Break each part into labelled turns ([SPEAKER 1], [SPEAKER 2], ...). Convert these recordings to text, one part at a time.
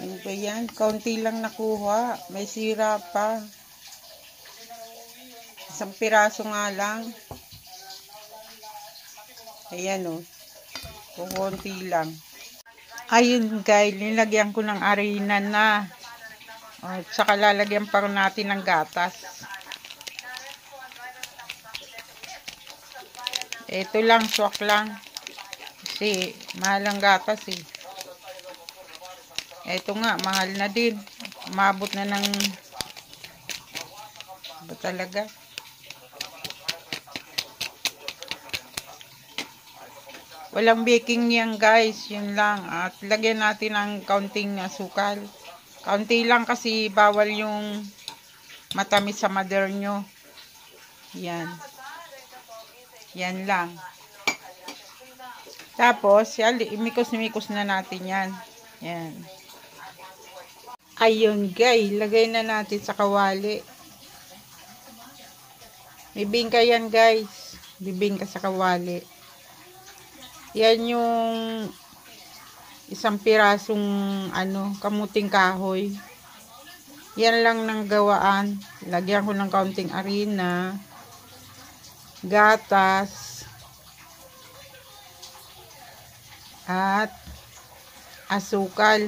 [SPEAKER 1] Ano ba yan? Kaunti lang nakuha. May sira pa. Isang piraso nga lang. Ayan o. Kukunti lang. Ayun guys, nilagyan ko ng arena na. At saka lalagyan pa rin natin ng gatas. Ito lang, swak lang. Kasi mahal ang gatas eh. Ito nga, mahal na din. Umabot na ng ba talaga? Walang baking yan guys, yun lang. At lagyan natin ng kaunting asukal. Kaunti lang kasi bawal yung matamis sa mother nyo. Yan. Yan lang. Tapos, imikos-mikos na natin yan. Yan. Ayun guys, lagay na natin sa kawali. Bibingka yan guys. Bibingka sa kawali. Yan yung isang pirasong kamuting kahoy. Yan lang ng gawaan. Lagyan ko ng kaunting arena, gatas, at asukal.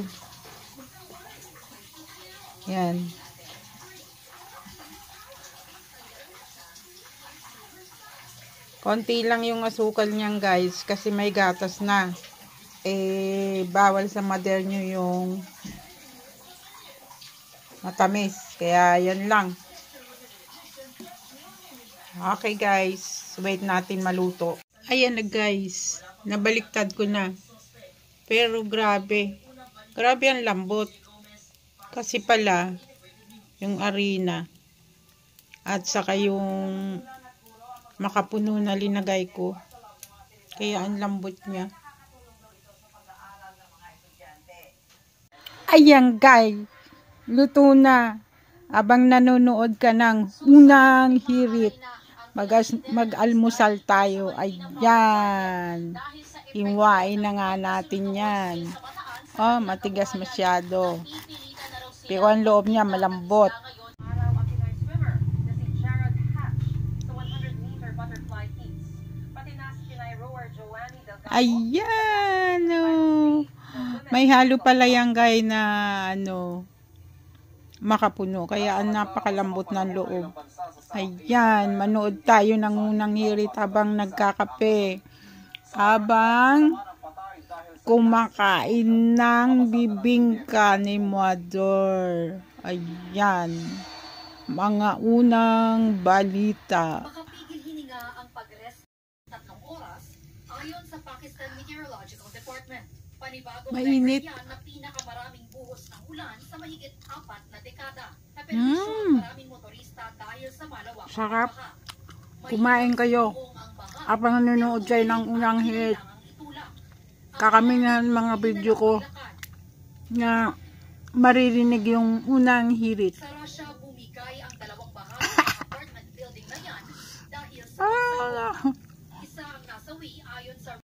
[SPEAKER 1] Yan. Konti lang yung asukal niyan guys kasi may gatas na. Bawal sa mother nyo yung matamis. Kaya yan lang. Okay guys. Wait natin maluto. Ayan na guys. Nabaliktad ko na. Pero grabe. Grabe ang lambot. Kasi pala, yung arena at saka yung makapuno na linagay ko. Kaya ang lambot niya. Ayan guys, luto na. Abang nanonood ka ng unang hirit, mag-almusal tayo. Ayan. Iwain na nga natin yan. Oh, matigas masyado. Pero ang loob niya malambot. Ayan. Oh. May halo pala yan guys na makapuno. Kaya ang napakalambot ng loob. Ayan. Manood tayo ng unang hirit habang nagkakape. Habang kumakain ng bibingka ni Mother. Ayan. Mga unang balita.
[SPEAKER 2] Makapigil hininga ang pag-rest 3 oras ayon sa Pakistan Meteorological Department. Panibagong
[SPEAKER 1] mainit
[SPEAKER 2] na pinakamaraming buhos ng ulan sa mahigit 4 na dekada. Naperwisyon maraming motorista dahil sa malawak.
[SPEAKER 1] Sarap. Kumain kayo. Habang nanonood kayo ng unang hit. Kakami na mga video ko na maririnig yung unang hirit.
[SPEAKER 2] Sa Russia, bumigay ang 2 bahagi ng apartment building na yan dahil sa isa ang nasawi ayon sa